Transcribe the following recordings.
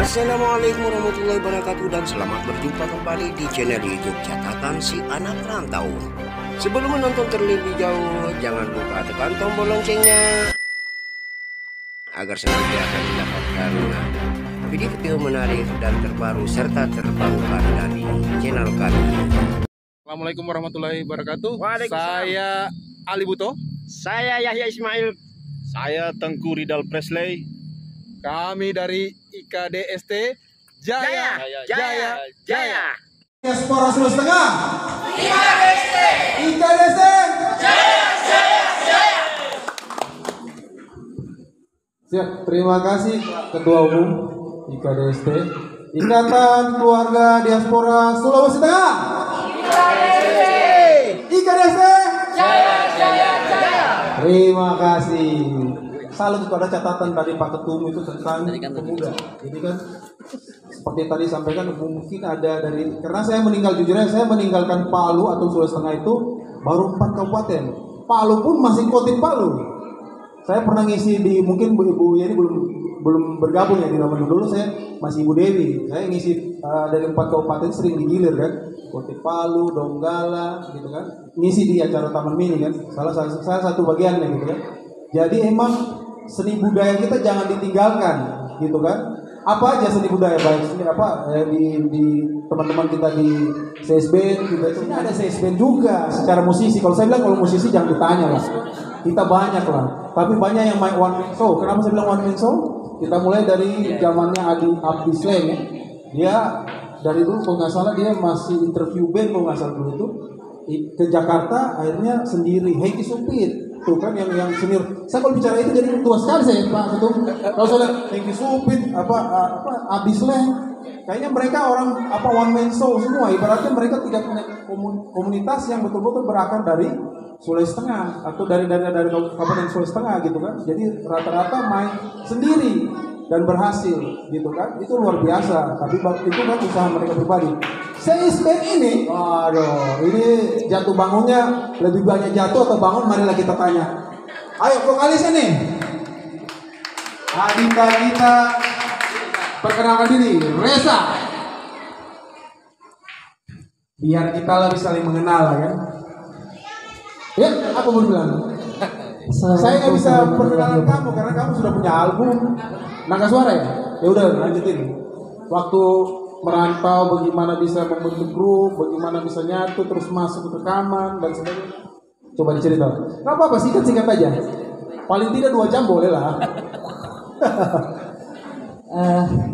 Assalamualaikum warahmatullahi wabarakatuh dan selamat berjumpa kembali di channel YouTube Catatan Si Anak Rantau. Sebelum menonton terlebih jauh, jangan lupa tekan tombol loncengnya agar senantiasa mendapatkan video-video menarik dan terbaru serta terbarukan dari channel kami. Assalamualaikum warahmatullahi wabarakatuh. Waalaikumsalam. Saya Ali Buto. Saya Yahya Ismail. Saya Tengku Ridal Presley. Kami dari IKDST Jaya. Diaspora Sulawesi Tengah. IKDST. Siap, terima kasih Ketua Umum IKDST, Ikatan Keluarga Diaspora Sulawesi Tengah. IKDST. Terima kasih. Salut kepada catatan dari Pak Ketua Umum itu tentang pemuda. Jadi kan seperti tadi sampaikan mungkin ada dari, karena saya meninggalkan Palu atau Sulawesi Tengah itu baru 4 kabupaten. Palu pun masih Kotim Palu. Saya pernah ngisi di, mungkin Ibu Yeni belum bergabung ya di zaman dulu, saya masih Ibu Dewi. Saya ngisi dari 4 kabupaten sering digilir kan. Kotim Palu, Donggala gitu kan. Ngisi di acara Taman Mini kan. Salah satu bagiannya gitu kan. Jadi emang seni budaya kita jangan ditinggalkan gitu kan. Apa aja seni budaya, baik seni apa di teman-teman kita di CSB juga, ini ada CSB juga secara musisi. Kalau saya bilang kalau musisi jangan ditanya lah, kita banyak lah, tapi banyak yang main one man show. Kenapa saya bilang one man show? Kita mulai dari zamannya Abdi Sleng ya. Dia dari dulu kalau nggak salah dia masih interview band kalau nggak salah dulu itu ke Jakarta, akhirnya sendiri. Hengki Supit tuh kan yang senior. Saya kalau bicara itu jadi tua sekali saya Pak Ketum. Kalau saya Hengki Supit Abdi Sleng, kayaknya mereka orang one man show semua. Ibaratnya mereka tidak punya komunitas yang betul-betul berakar dari Sulawesi Tengah atau dari Kabupaten Sulawesi Tengah gitu kan. Jadi rata-rata main sendiri dan berhasil gitu kan. Itu luar biasa. Tapi itu kan usaha mereka pribadi. CSB ini, waduh, ini jatuh bangunnya lebih banyak jatuh atau bangun, marilah kita tanya. Ayo vokalis ini. Adinda kita perkenalkan diri, Reza. Biar kita lebih saling mengenal kan. Ya, apa mau bilang? Saya nggak bisa perkenalan kamu karena kamu sudah punya album. Naga Suara ya? Ya udah lanjutin. Waktu merantau bagaimana bisa membentuk grup, bagaimana bisa nyatu terus masuk ke rekaman dan sebagainya. Coba diceritakan. Nggak apa-apa, singkat aja. Paling tidak 2 jam boleh lah.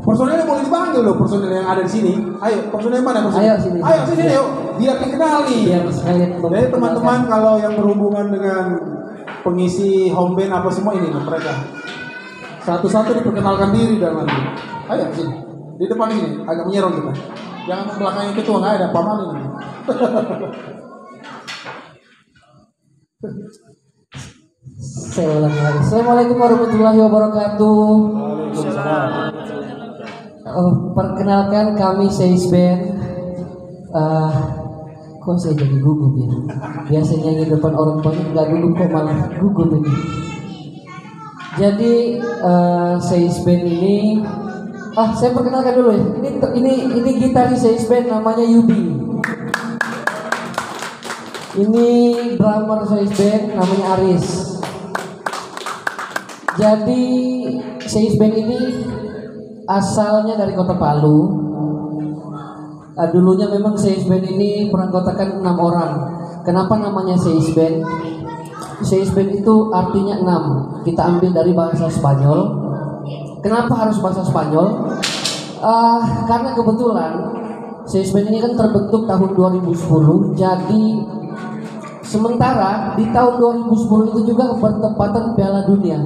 Personelnya boleh dipanggil loh, personel yang ada di sini. Ayo, personel mana? Ayo sini. Ayo sini yuk, biar dikenali. Biar sekalian. Jadi teman-teman kalau yang berhubungan dengan pengisi home band apa semua ini mereka. Satu-satu diperkenalkan diri dan nanti. Ayo sini. Di depan ini agak menyerong kita. Jangan membelakangi ketua, nggak ada Pak Mali nanti. Saya ulang lagi. Assalamualaikum warahmatullahi wabarakatuh. Perkenalkan kami Seis Band. Kok saya jadi gugup ya? Biasanya di depan orang banyak nggak gugup, kok malah gugup ini. Jadi Seis Band ini, saya perkenalkan dulu ya. Ini gitaris Seis Band namanya Yudi. Ini drummer Seis Band namanya Aris. Jadi Seis Band ini asalnya dari Kota Palu. Dulunya memang Seis Band ini beranggotakan 6 orang. Kenapa namanya Seis Band? Seis Band itu artinya 6. Kita ambil dari bahasa Spanyol. Kenapa harus bahasa Spanyol? Karena kebetulan Seis Band ini kan terbentuk tahun 2010. Jadi sementara di tahun 2010 itu juga bertepatan Piala Dunia.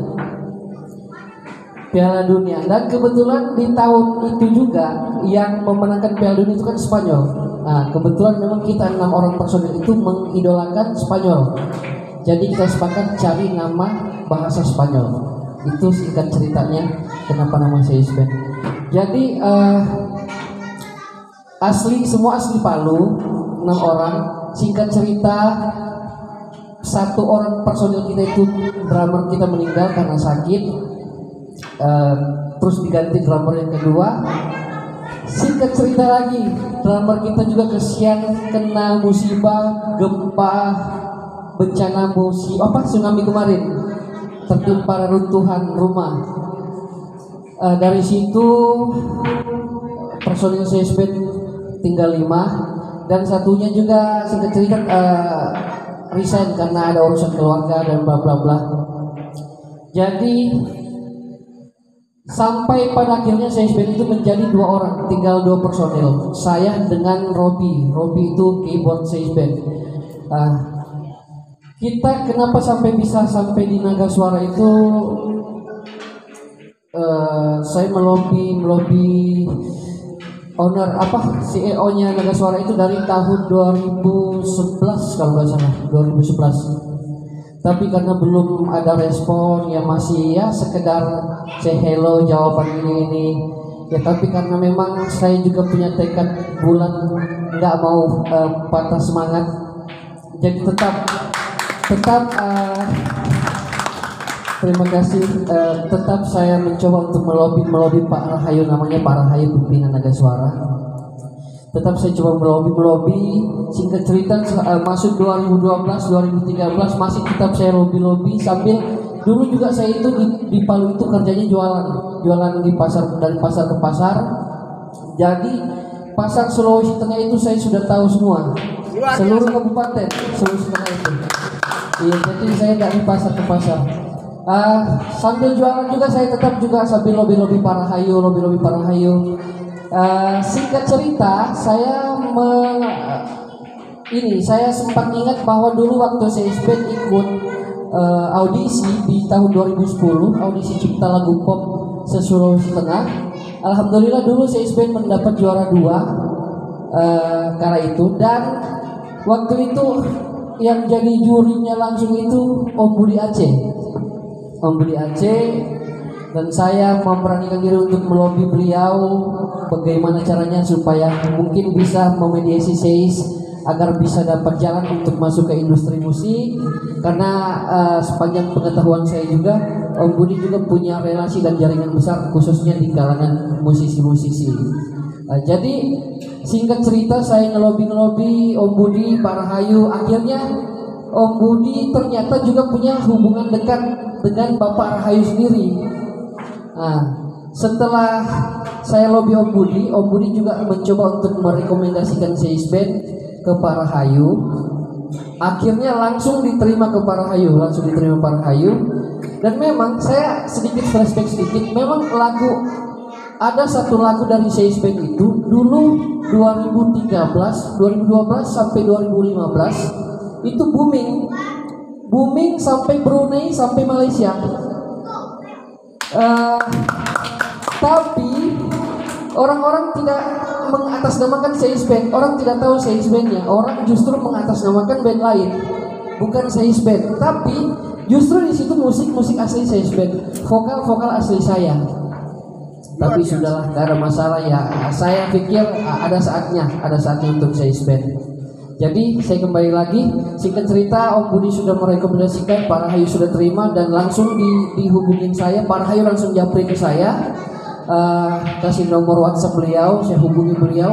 Dan kebetulan di tahun itu juga yang memenangkan Piala Dunia itu kan Spanyol. Nah, kebetulan memang kita 6 orang personil itu mengidolakan Spanyol. Jadi kita sepakat cari nama bahasa Spanyol. Itu singkat ceritanya kenapa nama Seis Band. Jadi semua asli Palu, 6 orang. Singkat cerita, 1 orang personil kita itu drummer kita meninggal karena sakit. terus diganti drummer yang kedua. Singkat cerita lagi, drummer kita juga kesian kena musibah, gempa, bencana tsunami kemarin, tertimpa runtuhan rumah. Dari situ personil CSB tinggal 5 dan satunya juga singkat cerita resign karena ada urusan keluarga dan bla bla bla. Jadi sampai pada akhirnya CSB itu menjadi 2 orang, tinggal 2 personil, saya dengan Robi itu keyboard CSB. Kita kenapa bisa sampai di Naga Suara itu, saya melobi owner CEO-nya Naga Suara itu dari tahun 2011 kalau nggak salah, 2011. Tapi karena belum ada respon, ya masih ya sekedar say hello, jawaban ini ya. Tapi karena memang saya juga punya tekad bulat, nggak mau patah semangat, jadi tetap terima kasih. Tetap saya mencoba untuk melobi Pak Rahayu, namanya Pak Rahayu pimpinan Naga Suara. Tetap saya coba melobi. Singkat cerita masuk 2012, 2013 masih tetap saya lobi sambil dulu juga saya itu di Palu itu kerjanya jualan di pasar, dari pasar ke pasar. Jadi pasar Sulawesi Tengah itu saya sudah tahu semua, seluruh kabupaten Sulawesi Tengah itu. Iya, jadi saya dari pasar ke pasar. Sambil jualan juga saya tetap juga sambil lobi Pak Rahayu. Singkat cerita, saya sempat ingat bahwa dulu waktu saya ikut audisi di tahun 2010, audisi cipta lagu pop se-Sulawesi Tengah. Alhamdulillah dulu saya mendapat juara 2 kala itu, dan waktu itu yang jadi jurinya langsung itu Om Budi Aceh, dan saya memberanikan diri untuk melobi beliau bagaimana caranya supaya mungkin bisa memediasi Seis agar bisa dapat jalan untuk masuk ke industri musik. Karena sepanjang pengetahuan saya juga, Om Budi juga punya relasi dan jaringan besar khususnya di kalangan musisi-musisi. Jadi singkat cerita saya ngelobi Om Budi, Pak Rahayu. Akhirnya Om Budi ternyata juga punya hubungan dekat dengan Bapak Rahayu sendiri. Setelah saya lobby Om Budi juga mencoba untuk merekomendasikan Seis Band ke Pak Rahayu. Akhirnya langsung diterima Pak Rahayu. Dan memang saya sedikit flashback sedikit. Memang ada satu lagu dari Seis Band itu dulu 2012 sampai 2015 itu booming sampai Brunei, sampai Malaysia. Tapi orang-orang tidak mengatasnamakan Seis Band. Orang tidak tahu Seis Bandnya. Orang justru mengatasnamakan band lain, bukan Seis Band. Tapi justru di situ musik asli Seis Band, vokal asli saya. Tapi sudahlah, gak ada masalah ya. Saya pikir ada saatnya untuk Seis Band. Jadi saya kembali lagi, singkat cerita Om Budi sudah merekomendasikan, Pak Rahayu sudah terima dan langsung dihubungin saya. Pak Rahayu langsung japri ke saya, kasih nomor WhatsApp beliau, saya hubungi beliau.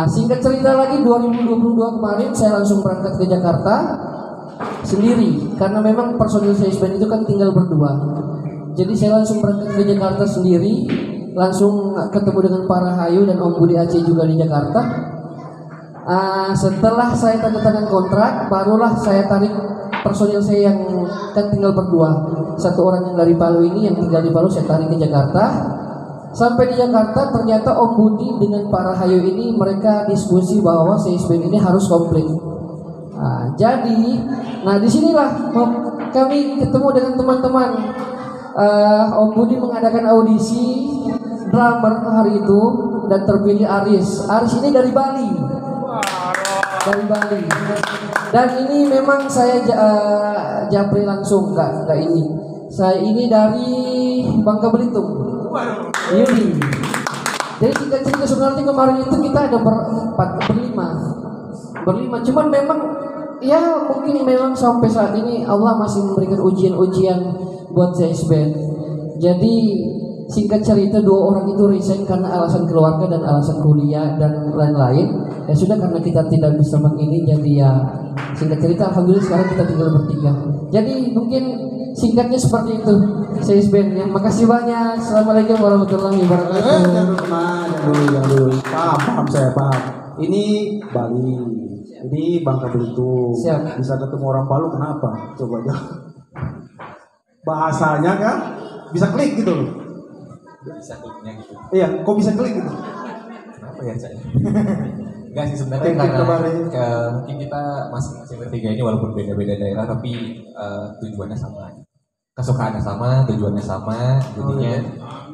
Singkat cerita lagi 2022 kemarin saya langsung berangkat ke Jakarta sendiri, karena memang personil Seis Band itu kan tinggal berdua. Jadi saya langsung berangkat ke Jakarta sendiri, langsung ketemu dengan Pak Rahayu dan Om Budi Aceh juga di Jakarta. Setelah saya tanda tangan kontrak, barulah saya tarik personil saya yang kan tinggal berdua. Satu orang yang dari Palu ini, yang tinggal di Palu, saya tarik ke Jakarta. Sampai di Jakarta ternyata Om Budi dengan Pak Rahayu ini mereka diskusi bahwa Seis Band ini harus komplit. Disinilah kami ketemu dengan teman-teman. Om Budi mengadakan audisi drummer hari itu dan terpilih Aris ini dari Bali. Dan ini memang saya japri langsung, enggak ini. Saya ini dari Bangka Belitung. Yudi. Jadi cerita sebenarnya kemarin itu kita ada berlima. Cuman memang ya mungkin memang sampai saat ini Allah masih memberikan ujian-ujian buat Seis Band. Jadi singkat cerita dua orang itu resign karena alasan keluarga dan alasan kuliah dan lain-lain. Ya sudah, karena kita tidak bisa begini, jadi ya singkat cerita alhamdulillah sekarang kita tinggal bertiga. Jadi mungkin singkatnya seperti itu. Saya Isben, ya makasih banyak. Assalamualaikum warahmatullahi wabarakatuh. Jangan dulu. Paham saya paham. Ini Bali, ini Bangka Belitung. Siap. Bisa ketemu orang Palu, kenapa? Coba aja. Bahasanya kan bisa klik gitu loh. Bisa kliknya gitu. Iya, kok bisa klik gitu? Kenapa ya saya? Enggak sih sebenarnya karena mungkin kita masing-masing bertiga ini walaupun beda-beda daerah tapi tujuannya sama, kesukaannya sama, tujuannya sama, jadinya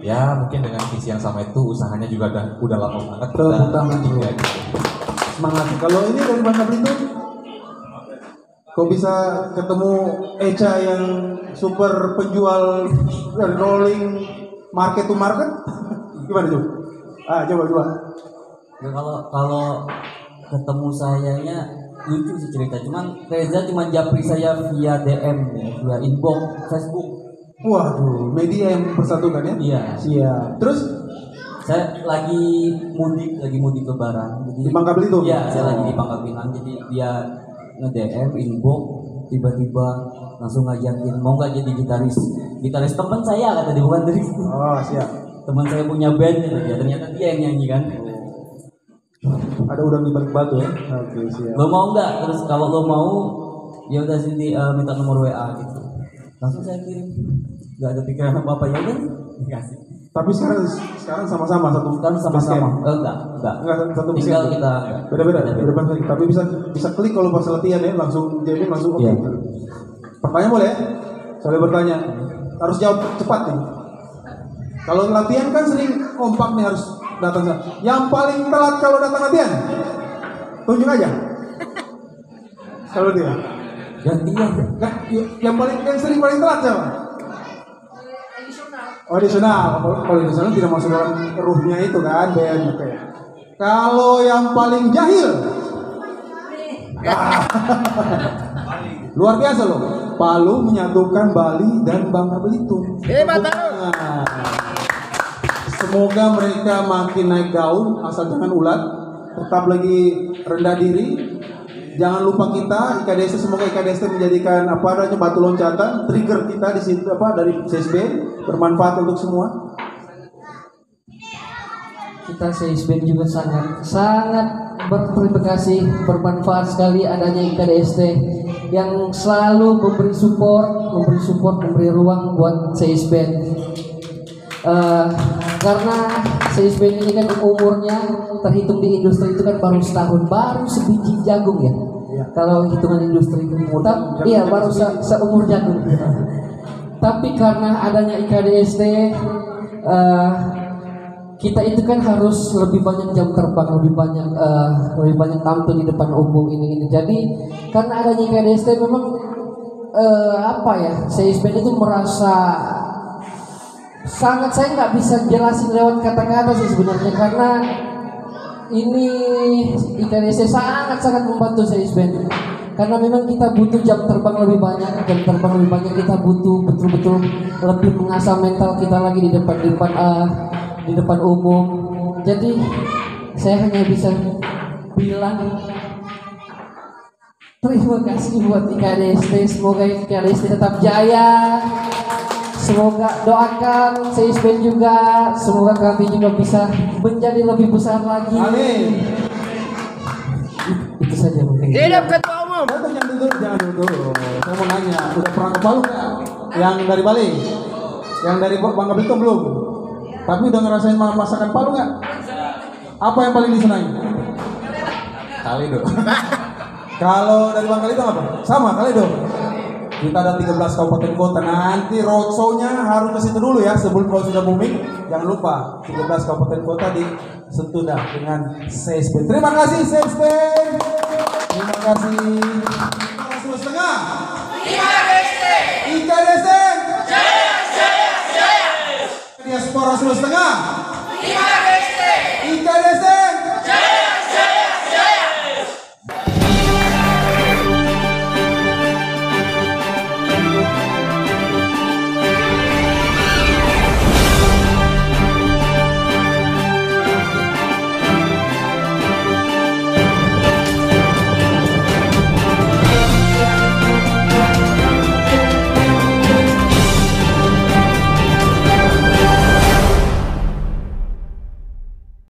ya mungkin dengan visi yang sama itu usahanya juga udah lama banget kita bertiga gitu. Semangat. Kalau ini dari Bangka Belitung, kok bisa ketemu Eca yang super penjual rolling market to market? Gimana coba? Coba. Ya, kalau ketemu sayanya lucu sih cerita, cuman Reza cuma japri saya via DM ya, via inbox Facebook. Waduh, media yang persatukan ya? Iya. Siap. Terus saya lagi mudik lebaran. Jadi, di Bangka Belitung? Iya, saya lagi di Bangka Belitung. Jadi dia nge-DM inbox, tiba-tiba langsung ngajakin mau nggak jadi gitaris teman saya, kata dia, bukan dari Oh, siap. teman saya punya band ya, ternyata dia yang nyanyi kan. Ada udang di balik batu ya? Oke, siap. Lo mau nggak? Terus kalau lo mau, ya udah sini minta nomor WA gitu. Langsung saya kirim. Gak ada pikiran apa ya udah dikasih. Tapi sekarang sama-sama satu. Kan sama-sama. Enggak. Satu Tinggal base kita beda-beda. Tapi bisa klik kalau pas latihan ya, langsung jadi langsung oke. Iya. Pertanyaan boleh ya? Soalnya bertanya. Harus jawab cepat nih. Kalau latihan kan sering kompak nih, harus datang. Yang paling telat kalau datang latihan, tunjuk aja. Kalau dia. gantian. Nah, yang sering paling telat siapa? Audisional. Kalau audisional tidak masuk dalam ruhnya itu kan, band. Oke. Kalau yang paling jahil, luar biasa loh. Palu menyatukan Bali dan Bangka Belitung. Hebat. Semoga mereka makin naik daun, asal jangan ulat, tetap lagi rendah diri. Jangan lupa kita IKDST, semoga IKDST menjadikan batu loncatan, trigger kita di situ dari CSB, bermanfaat untuk semua. Kita CSB juga sangat berterima kasih, bermanfaat sekali adanya IKDST yang selalu memberi support, memberi ruang buat CSB. Karena CSB ini kan umurnya terhitung di industri itu kan baru setahun, baru sebiji jagung ya. Kalau hitungan industri, iya baru seumur jagung. Tapi karena adanya IKDST, kita itu kan harus lebih banyak jam terbang, lebih banyak tampil di depan umum ini. Jadi karena adanya IKDST memang CSB itu merasa sangat, saya nggak bisa jelasin lewat kata-kata sih sebenarnya, karena ini IKDST sangat membantu CSB, karena memang kita butuh jam terbang lebih banyak, kita butuh betul-betul lebih mengasah mental kita lagi di depan umum. Jadi saya hanya bisa bilang terima kasih buat IKDST, semoga IKDST tetap jaya. Semoga doakan CSB juga, semoga kami juga bisa menjadi lebih besar lagi. Amin. Itu saja mungkin. Hidup ketua umum. Jangan dulu. Saya mau nanya, udah pernah ke Palu nggak? Yang dari Bali, yang dari Bangka Belitung belum? Tapi udah ngerasain masakan Palu nggak? Apa yang paling disenangi? Kali dong. Kalau dari Bangka Belitung apa? Sama kali dong. Kita ada 13 kabupaten kota. Nanti roadshow-nya harus ke situ dulu ya, sebelum kalau sudah booming. Jangan lupa 13 kabupaten kota disentuh dah dengan CSB. Terima kasih CSB. Terima kasih.